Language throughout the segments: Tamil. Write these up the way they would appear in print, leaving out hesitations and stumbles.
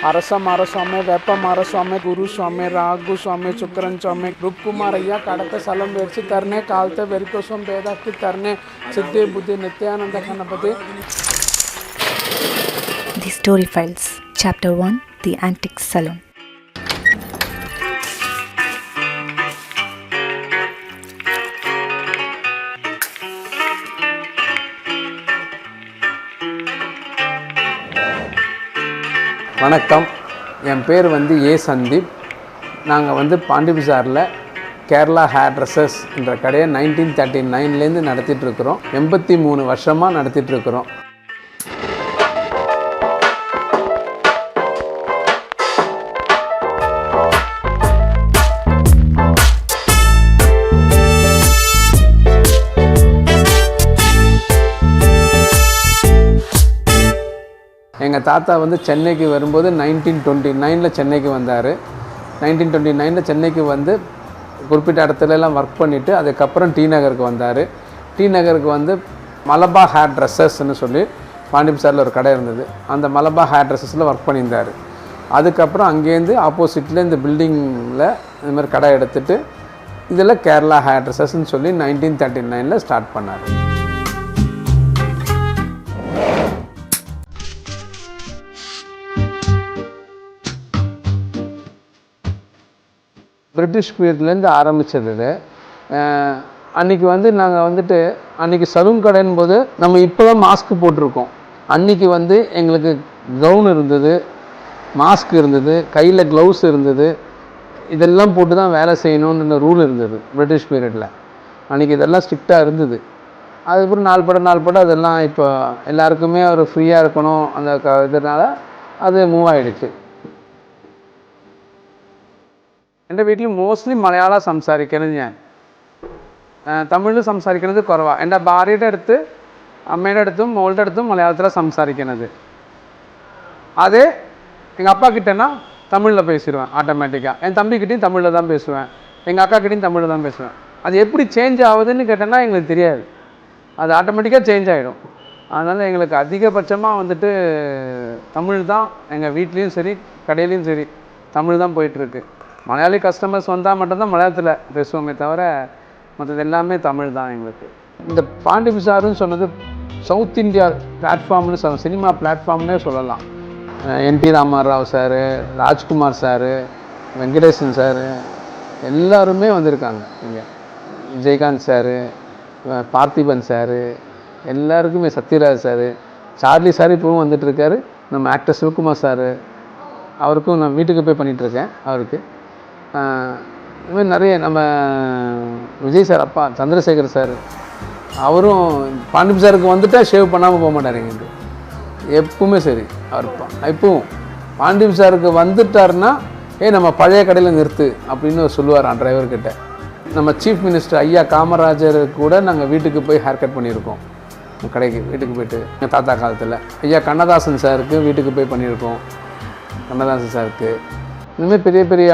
அரச மாரசுவாமி, வெப்ப மாரசுவாமி, குரு சுவாமி, ராகு சுவாமி, சுக்கரன் சுவாமி, ரூப்குமார் ஐயா கடத்த சலம் வெடிச்சு தரணே, காலத்தை வெறிக்கோசம் பேதாக்கி தரணே, சித்தி புத்தி Nityananda Ganapathi. The Story Files, Chapter 1, The Antique Salon. வணக்கம், என் பேர் ஏ சந்தீப். நாங்கள் பாண்டி பஜாரில் கேரளா ஹேர் ட்ரெஸ்ஸஸ் என்ற கடையை 1939 நடத்திட்டுருக்குறோம். 83 வருஷமாக நடத்திட்டுருக்குறோம். எங்கள் தாத்தா சென்னைக்கு வரும்போது 1929 சென்னைக்கு வந்தார். 1929 சென்னைக்கு குறிப்பிட்ட இடத்துலலாம் ஒர்க் பண்ணிவிட்டு அதுக்கப்புறம் டி நகருக்கு வந்தார். டி நகருக்கு மலபா ஹேர் ட்ரெஸ்ஸஸ்ன்னு சொல்லி பாண்டி பஜாரில் ஒரு கடை இருந்தது. அந்த மலபா ஹேர் ட்ரெஸ்ஸஸில் ஒர்க் பண்ணியிருந்தார். அதுக்கப்புறம் அங்கேருந்து ஆப்போசிட்டில் இந்த பில்டிங்கில் இதுமாதிரி கடை எடுத்துகிட்டு இதில் கேரளா ஹேர் ட்ரெஸ்ஸஸ்ன்னு சொல்லி 1939 ஸ்டார்ட் பண்ணார். பிரிட்டிஷ் பீரியட்லேருந்து ஆரம்பித்தது. அன்றைக்கி நாங்கள் அன்றைக்கி சலூன் கடைன்னு போது நம்ம இப்போ தான் மாஸ்க் போட்டிருக்கோம். அன்றைக்கி எங்களுக்கு கவுன் இருந்தது, மாஸ்க் இருந்தது, கையில் க்ளவுஸ் இருந்தது. இதெல்லாம் போட்டு தான் வேலை செய்யணுன்ற ரூல் இருந்தது பிரிட்டிஷ் பீரியடில். அன்றைக்கி இதெல்லாம் ஸ்ட்ரிக்டாக இருந்தது. அதுக்கப்புறம் நாள் பட அதெல்லாம் இப்போ எல்லாருக்குமே ஒரு ஃப்ரீயாக இருக்கணும் அந்த இதனால் அது மூவ் ஆகிடுச்சு. എൻ്റെ വീട്ടിൽ മോസ്റ്റ്ലി മലയാളം സംസാരിക്കുന്നത് ഞാൻ. തമിഴ് സംസാരിക്കുന്നത് കുറവാണ്. എൻ്റെ ഭാര്യയുടെ അടുത്ത്, അമ്മയുടെ അടുത്തും മോളുടെ അടുത്തും മലയാളത്തിലാണ് സംസാരിക്കുന്നത്. அதே எங்கள் அப்பா கிட்டேன்னா தமிழில் பேசிடுவேன் ஆட்டோமேட்டிக்காக. என் தம்பிக்கிட்டையும் தமிழில் தான் பேசுவேன், எங்கள் அக்காக்கிட்டையும் தமிழில் தான் பேசுவேன். அது எப்படி சேஞ்ச் ஆகுதுன்னு கேட்டேன்னா எங்களுக்கு தெரியாது. அது ஆட்டோமேட்டிக்காக சேஞ்ச் ஆகிடும். அதனால் எங்களுக்கு அதிகபட்சமாக தமிழ் தான் எங்கள் வீட்லேயும் சரி கடையிலையும் சரி தமிழ் தான் போயிட்டுருக்கு. மலையாளி கஸ்டமர்ஸ் வந்தால் மட்டும்தான் மலையாளத்தில் பேசுவோமே தவிர மற்றது எல்லாமே தமிழ் தான் எங்களுக்கு. இந்த பாண்டி பஜார்னு சொன்னது சவுத் இந்தியா பிளாட்ஃபார்ம்னு சினிமா பிளாட்ஃபார்ம்னே சொல்லலாம். NT Rama Rao sir, Rajkumar sir, Venkatesan sir எல்லாருமே வந்திருக்காங்க இங்கே. விஜயகாந்த் சார், பார்த்திபன் சார், எல்லாருக்குமே சத்யராஜ் சார், சார்லி சார் இப்போவும் வந்துட்டுருக்காரு. நம்ம ஆக்டர் சிவகுமார் சார், அவருக்கும் நான் வீட்டுக்கு போய் பண்ணிகிட்ருக்கேன். அவருக்கு இதுமாதிரி நிறைய நம்ம விஜய் சார் அப்பா சந்திரசேகர் சார், அவரும் பாண்டி பஜாருக்கு வந்துட்டால் ஷேவ் பண்ணாமல் போக மாட்டார். எங்களுக்கு எப்பவுமே சரி. அவர் இப்போவும் பாண்டி பஜாருக்கு வந்துட்டார்னா நம்ம பழைய கடையில் நிறுத்து அப்படின்னு சொல்லுவார் டிரைவர்கிட்ட. நம்ம சீஃப் மினிஸ்டர் ஐயா காமராஜர் கூட நாங்கள் வீட்டுக்கு போய் ஹேர் கட் பண்ணியிருக்கோம். கடைக்கு வீட்டுக்கு போயிட்டு எங்கள் தாத்தா காலத்தில் ஐயா கண்ணதாசன் சாருக்கு வீட்டுக்கு போய் பண்ணியிருக்கோம். கண்ணதாசன் சாருக்கு இனிமேல் பெரிய பெரிய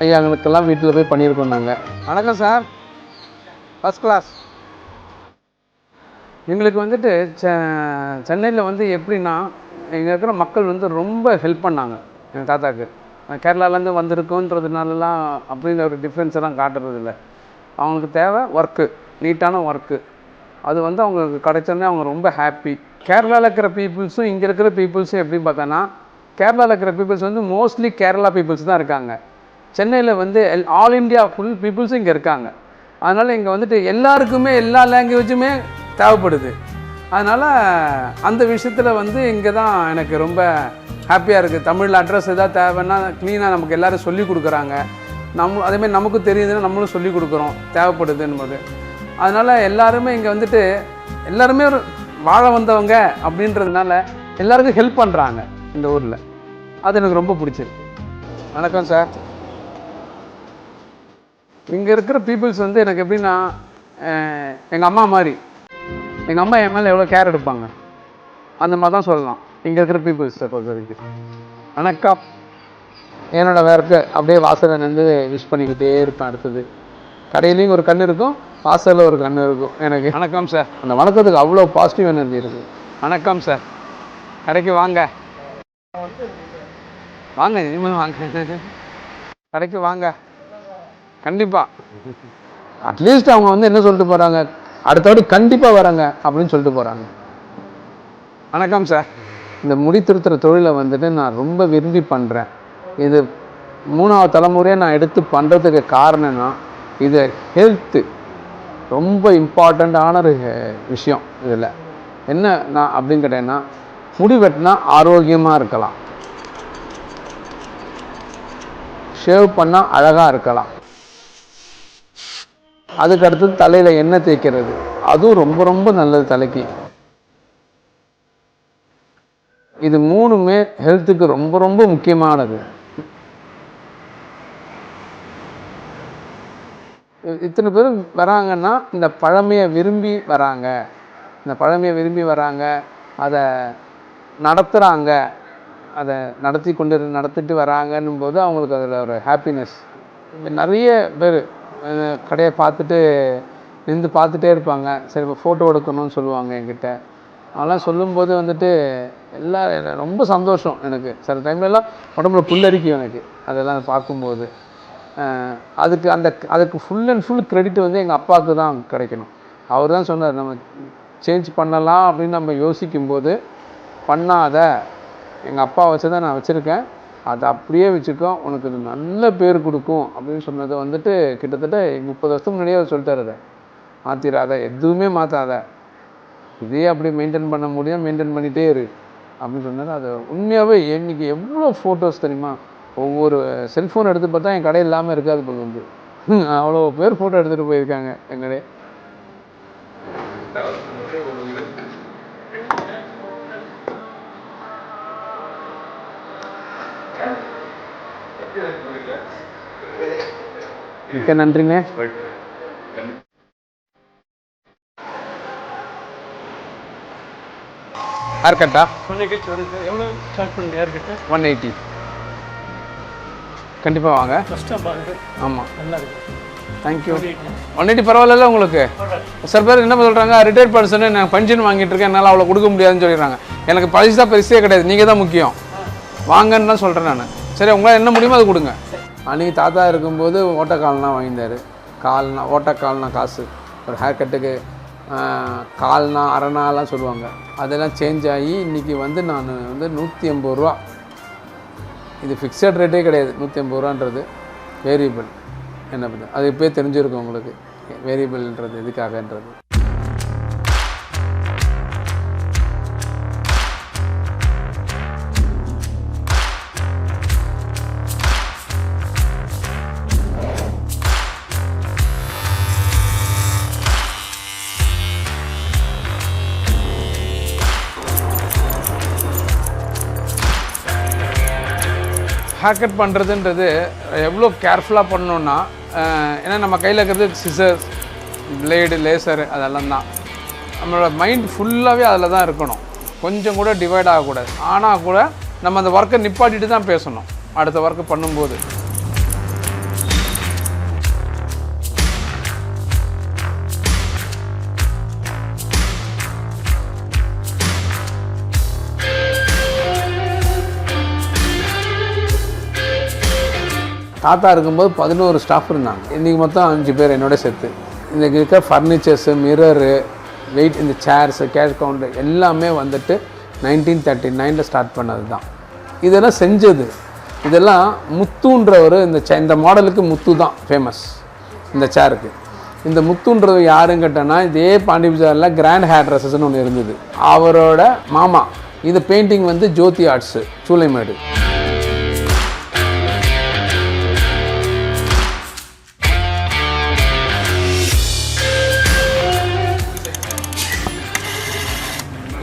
ஐயாங்களுக்கெல்லாம் வீட்டில் போய் பண்ணியிருக்கோம் நாங்கள். வணக்கம் சார், ஃபஸ்ட் கிளாஸ். எங்களுக்கு சென்னையில் எப்படின்னா இங்கே இருக்கிற மக்கள் ரொம்ப ஹெல்ப் பண்ணாங்க எங்கள் தாத்தாக்கு. கேரளாலேருந்து வந்திருக்கோன்றதுனாலலாம் அப்படிங்கிற ஒரு டிஃப்ரென்ஸ் எல்லாம் காட்டுறதில்ல. அவங்களுக்கு தேவை ஒர்க்கு, நீட்டான ஒர்க்கு. அது அவங்களுக்கு கிடைச்சோன்னே அவங்க ரொம்ப ஹாப்பி. கேரளாவில் இருக்கிற பீப்புள்ஸும் இங்கே இருக்கிற பீப்புள்ஸும் எப்படி பார்த்தோன்னா, கேரளாவில் இருக்கிற பீப்புள்ஸ் மோஸ்ட்லி கேரளா பீப்புள்ஸ் தான் இருக்காங்க. சென்னையில் ஆல் இண்டியா ஃபுல் பீப்புள்ஸும் இங்கே இருக்காங்க. அதனால் இங்கே எல்லாருக்குமே எல்லா லாங்குவேஜுமே தேவைப்படுது. அதனால் அந்த விஷயத்தில் இங்கே தான் எனக்கு ரொம்ப ஹாப்பியாக இருக்குது. தமிழ் அட்ரஸ் எதாவது தேவைன்னா க்ளீனாக நமக்கு எல்லோரும் சொல்லிக் கொடுக்குறாங்க. அதேமாதிரி நமக்கு தெரியுதுன்னா நம்மளும் சொல்லிக் கொடுக்குறோம் தேவைப்படுதுன்னு. அதனால் எல்லாருமே இங்கே எல்லாருமே ஒரு வாழ வந்தவங்க அப்படின்றதுனால எல்லாருக்கும் ஹெல்ப் பண்ணுறாங்க இந்த ஊரில். அது எனக்கு ரொம்ப பிடிச்சிருக்கு. வணக்கம் சார். இங்கே இருக்கிற பீப்புள்ஸ் எனக்கு எப்படின்னா எங்கள் அம்மா மாதிரி. எங்கள் அம்மா என் மேலே எவ்வளோ கேர் எடுப்பாங்க அந்த மாதிரி தான் சொல்லலாம் இங்கே இருக்கிற பீப்புள்ஸை பொறுத்த வரைக்கும். வணக்கம். என்னோடய ஒர்க்கு அப்படியே வாசலில் நின்று விஷ் பண்ணிக்கிட்டே இருப்பேன். அடுத்தது கடையிலையும் ஒரு கண் இருக்கும், வாசலில் ஒரு கண் இருக்கும் எனக்கு. வணக்கம் சார். அந்த வணக்கத்துக்கு அவ்வளோ பாசிட்டிவ் எனர்ஜி இருக்குது. வணக்கம் சார், கடைக்கு வாங்க. வாங்க இனிமேல் வாங்க, கடைக்கு வாங்க கண்டிப்பாக. அட்லீஸ்ட் அவங்க வந்து என்ன சொல்லிட்டு போகிறாங்க, அடுத்தவாட்டி கண்டிப்பாக வராங்க அப்படின்னு சொல்லிட்டு போகிறாங்க. வணக்கம் சார். இந்த முடி திருத்துற தொழிலை வந்துட்டு நான் ரொம்ப விரும்பி பண்ணுறேன். இது 3வது தலைமுறையாக நான் எடுத்து பண்ணுறதுக்கு காரணம்னா இது ஹெல்த்து ரொம்ப இம்பார்ட்டண்ட்டான ஒரு விஷயம். இதில் என்ன நான் அப்படின்னு கேட்டேன்னா, முடி வெட்டினா ஆரோக்கியமாக இருக்கலாம், ஷேவ் பண்ணால் அழகாக இருக்கலாம், அதுக்கடுத்து தலையில் எண்ணெய் தேய்க்கிறது அதுவும் ரொம்ப ரொம்ப நல்லது தலைக்கு. இது 3மே ஹெல்த்துக்கு ரொம்ப ரொம்ப முக்கியமானது. இத்தனை பேர் வராங்கன்னா இந்த பழமையை விரும்பி வராங்க, இந்த பழமையை விரும்பி வராங்க, அதை நடத்துகிறாங்க, அதை நடத்திட்டு வராங்கன்னும் போது அவங்களுக்கு அதில் ஒரு ஹாப்பினஸ். நிறைய பேர் கடையை பார்த்துட்டு நின்று பார்த்துட்டே இருப்பாங்க. சரி இப்போ ஃபோட்டோ எடுக்கணும்னு சொல்லுவாங்க என்கிட்ட. அதெல்லாம் சொல்லும்போது வந்துட்டு எல்லாம் ரொம்ப சந்தோஷம் எனக்கு. சில டைம்லலாம் உடம்புல புல்லரிக்கும் எனக்கு அதெல்லாம் பார்க்கும்போது. அதுக்கு ஃபுல் அண்ட் ஃபுல் கிரெடிட் வந்து எங்கள் அப்பாவுக்கு தான் கிடைக்கணும். அவர் தான் சொன்னார், நம்ம சேஞ்ச் பண்ணலாம் அப்படின்னு நம்ம யோசிக்கும்போது பண்ணாத, எங்கள் அப்பா வச்சு தான் நான் வச்சுருக்கேன், அதை அப்படியே வச்சுக்கோ, உனக்கு நல்ல பேர் கொடுக்கும் அப்படின்னு சொன்னதை வந்துட்டு கிட்டத்தட்ட 30 வருஷத்துக்கு முன்னாடியே அவர் சொல்லிட்டார். அதை மாற்றிடாத, எதுவுமே மாற்றாத, இதே அப்படி மெயின்டைன் பண்ண முடியும், மெயின்டைன் பண்ணிகிட்டே இரு அப்படின்னு சொன்னார். அது உண்மையாகவே இன்றைக்கி எவ்வளோ ஃபோட்டோஸ் தெரியுமா, ஒவ்வொரு செல்ஃபோன் எடுத்து பார்த்தா என் கடையில் இல்லாமல் இருக்காது போல் வந்து அவ்வளோ பேர் ஃபோட்டோ எடுத்துகிட்டு போயிருக்காங்க எங்களே. மிக்க நன்றிங்க. ஹேர் கட்டா எவ்வளோ ஸ்டார்ட் பண்ணுங்க? Hair cut 180. கண்டிப்பாக வாங்க. ஆமாம், நல்லா இருக்கு. தேங்க்யூ. 180 பரவாயில்ல உங்களுக்கு? சில பேர் என்ன சொல்கிறாங்க, ரிட்டையர்ட் பர்சனு நான் பென்ஷன் வாங்கிட்டு இருக்கேன், என்னால் அவ்வளோ கொடுக்க முடியாதுன்னு சொல்லிடுறாங்க. எனக்கு பரிசு தான் பெருசே கிடையாது, நீங்கள் தான் முக்கியம், வாங்கன்னு தான் சொல்கிறேன் நான். சரி, உங்களால் என்ன முடியுமோ அது கொடுங்க. அன்றைக்கி தாத்தா இருக்கும்போது ஓட்டக்கால்னா வாங்கியிருந்தார். ஓட்டக்கால்னா காசு ஒரு ஹேர் கட்டுக்கு, கால்னா அரைநாலாம் சொல்லுவாங்க, அதெல்லாம் சேஞ்ச் ஆகி இன்றைக்கி வந்து நான் வந்து 180 ரூபா. இது ஃபிக்ஸட் ரேட்டே கிடையாது, 180 ரூபான்றது வேரியபிள். என்ன பண்ணுறது, அது இப்போயே தெரிஞ்சிருக்கும் உங்களுக்கு வேரியபிள்ன்றது எதுக்காகன்றது. ஹேர் கட் பண்ணுறதுன்றது எவ்வளோ கேர்ஃபுல்லாக பண்ணணுன்னா, ஏன்னா நம்ம கையில் இருக்கிறது சிசர், பிளேடு, லேசரு அதெல்லாம் தான். நம்மளோட மைண்ட் ஃபுல்லாகவே அதில் தான் இருக்கணும், கொஞ்சம் கூட டிவைட் ஆகக்கூடாது. ஆனால் கூட நம்ம அந்த ஒர்க்கை நிப்பாட்டிட்டு தான் பேசணும் அடுத்த ஒர்க்கு பண்ணும்போது. தாத்தா இருக்கும்போது 11 ஸ்டாஃப் இருந்தாங்க, இன்றைக்கி மொத்தம் 5 பேர் என்னோட சேர்த்து. இன்றைக்கி இருக்க ஃபர்னிச்சர்ஸு, மிரரு, வெயிட், இந்த சேர்ஸு, கேஷ் கவுண்டர் எல்லாமே வந்துட்டு 1939 ஸ்டார்ட் பண்ணது தான். இதெல்லாம் செஞ்சது, இதெல்லாம் முத்துன்றவர், இந்த மாடலுக்கு முத்து தான் ஃபேமஸ் இந்த சேருக்கு. இந்த முத்துன்றது யாருன்னு கேட்டோன்னா, இதே பாண்டி பஜாரில் கிராண்ட் ஹேர் ட்ரெஸ்ஸஸ்ன்னு ஒன்று இருந்தது, அவரோட மாமா. இது பெயிண்டிங் வந்து ஜோதி ஆர்ட்ஸு, சூளைமேடு.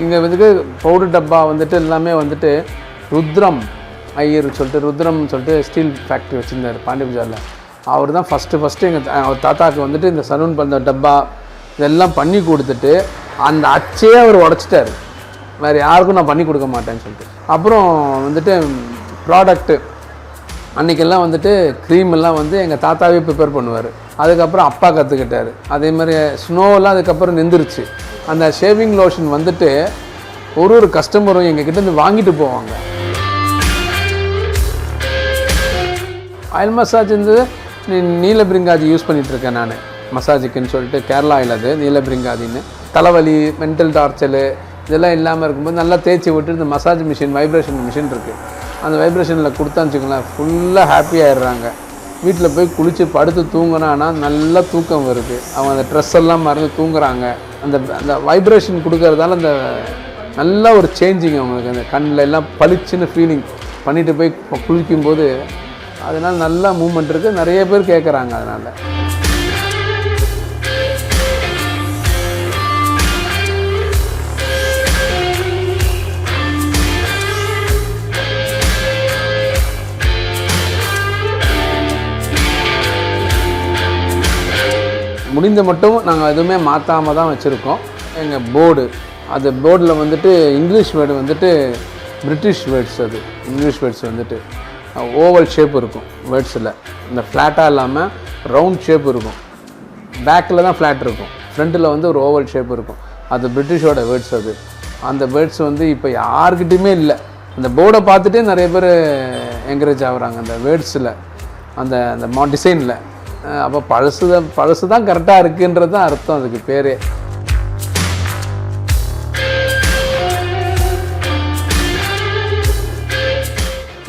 இங்கே வந்துட்டு பவுடர் டப்பா வந்துட்டு எல்லாமே வந்துட்டு ருத்ரம் ஐயர் ருத்ரம்னு சொல்லிட்டு ஸ்டீல் ஃபேக்ட்ரி வச்சுருந்தார் பாண்டி பஜாரில். அவர் தான் ஃபஸ்ட்டு அவர் தாத்தாவுக்கு வந்துட்டு இந்த சலூன் பண்ண டப்பா இதெல்லாம் பண்ணி கொடுத்துட்டு அந்த அச்சே அவர் உடச்சிட்டார், வேறு யாருக்கும் நான் பண்ணி கொடுக்க மாட்டேன்னு சொல்லிட்டு. அப்புறம் வந்துட்டு ப்ராடக்ட்டு அன்றைக்கெல்லாம் வந்துட்டு க்ரீமெல்லாம் வந்து எங்கள் தாத்தாவே ப்ரிப்பேர் பண்ணுவார். அதுக்கப்புறம் அப்பா கற்றுக்கிட்டார். அதே மாதிரி ஸ்னோவெல்லாம் அதுக்கப்புறம் நின்றுருச்சு. அந்த ஷேவிங் லோஷன் வந்துட்டு ஒரு கஸ்டமரும் எங்ககிட்ட இருந்து வாங்கிட்டு போவாங்க. ஆயில் மசாஜ் வந்து நீலபிரிங்காதி யூஸ் பண்ணிகிட்ருக்கேன் நான். மசாஜுக்குன்னு சொல்லிட்டு கேரளா ஆயில், அது நீலபிரிங்காதின்னு. தலைவலி, மென்டல் டார்ச்சரு இதெல்லாம் இல்லாமல் இருக்கும்போது நல்லா தேய்ச்சி விட்டு இந்த மசாஜ் மிஷின், வைப்ரேஷன் மிஷின் இருக்குது, அந்த வைப்ரேஷனில் கொடுத்தான்னு வச்சுக்கோங்களேன், ஃபுல்லாக ஹாப்பி ஆகிடுறாங்க. வீட்டில் போய் குளித்து படுத்து தூங்கினான்னா நல்லா தூக்கம் வருது. அவங்க அந்த ட்ரெஸ் எல்லாம் மறந்து தூங்குறாங்க. அந்த அந்த வைப்ரேஷன் கொடுக்கறதால அந்த நல்ல ஒரு சேஞ்சிங் அவங்களுக்கு. அந்த கண்ணில் எல்லாம் பளிச்சுன்னு ஃபீலிங் பண்ணிவிட்டு போய் குளிக்கும்போது அதனால் நல்லா மூமெண்ட் இருக்குது. நிறைய பேர் கேட்குறாங்க. அதனால் முடிந்த மட்டும் நாங்கள் எதுவுமே மாற்றாமல் தான் வச்சுருக்கோம். எங்கள் போர்டு, அது போர்டில் வந்துட்டு இங்கிலீஷ் வேர்டு வந்துட்டு பிரிட்டிஷ் வேர்ட்ஸ். அது இங்கிலீஷ் வேர்ட்ஸ் வந்துட்டு ஓவல் ஷேப் இருக்கும் வேர்ட்ஸில். இந்த ஃப்ளாட்டாக இல்லாமல் ரவுண்ட் ஷேப் இருக்கும். பேக்கில் தான் ஃப்ளாட் இருக்கும், ஃப்ரண்ட்டில் வந்து ஒரு ஓவல் ஷேப் இருக்கும். அது பிரிட்டிஷோட வேர்ட்ஸ். அது அந்த வேர்ட்ஸ் வந்து இப்போ யாருக்கிட்டையுமே இல்லை. அந்த போர்டை பார்த்துட்டே நிறைய பேர் என்கரேஜ் ஆகுறாங்க அந்த வேர்ட்ஸில், அந்த அந்த டிசைனில். அப்போ பழசு தான் கரெக்டாக இருக்குன்றது தான் அர்த்தம் அதுக்கு பேரே.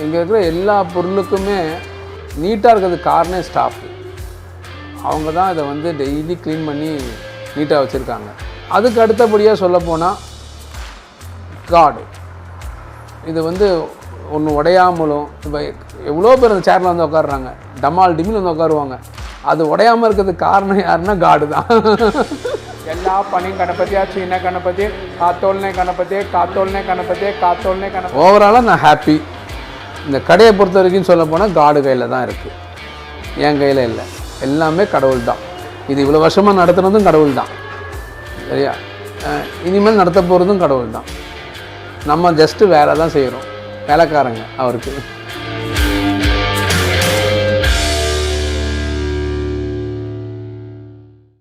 இங்கே இருக்கிற எல்லா பொருளுக்குமே நீட்டாக இருக்கிறதுக்கு காரணம் ஸ்டாஃப். அவங்க தான் இதை வந்து டெய்லி க்ளீன் பண்ணி நீட்டாக வச்சுருக்காங்க. அதுக்கு அடுத்தபடியாக சொல்லப்போனால் காடு. இது வந்து ஒன்று உடையாமலும், இப்போ எவ்வளோ பேர் அந்த சேரில் வந்து உட்காடுறாங்க, டமால் டிமில் வந்து உட்காருவாங்க. அது உடையாமல் இருக்கிறதுக்கு காரணம் யாருன்னா காடு தான். ಎಲ್ಲ ಪನಿ ಗಣಪತಿ, ಚೀನ ಗಣಪತಿ, ಕಾತೋಲ್ನೆ ಗಣಪತಿ, ಕಾತೋಲ್ನೆ ಗಣಪತಿ, ಕಾತೋಲ್ನೆ ಗಣಪತಿ. ஓவராலாக நான் ஹாப்பி. இந்த கடையை பொறுத்த வரைக்கும் சொல்ல போனால் காடு கையில் தான் இருக்குது, என் கையில் இல்லை. எல்லாமே கடவுள் தான். இது இவ்வளோ வருஷமாக நடத்துனதும் கடவுள் தான், சரியா? இனிமேல் நடத்த போகிறதும் கடவுள் தான். நம்ம ஜஸ்ட்டு வேலை தான் செய்கிறோம், வேலைக்காரங்க அவருக்கு.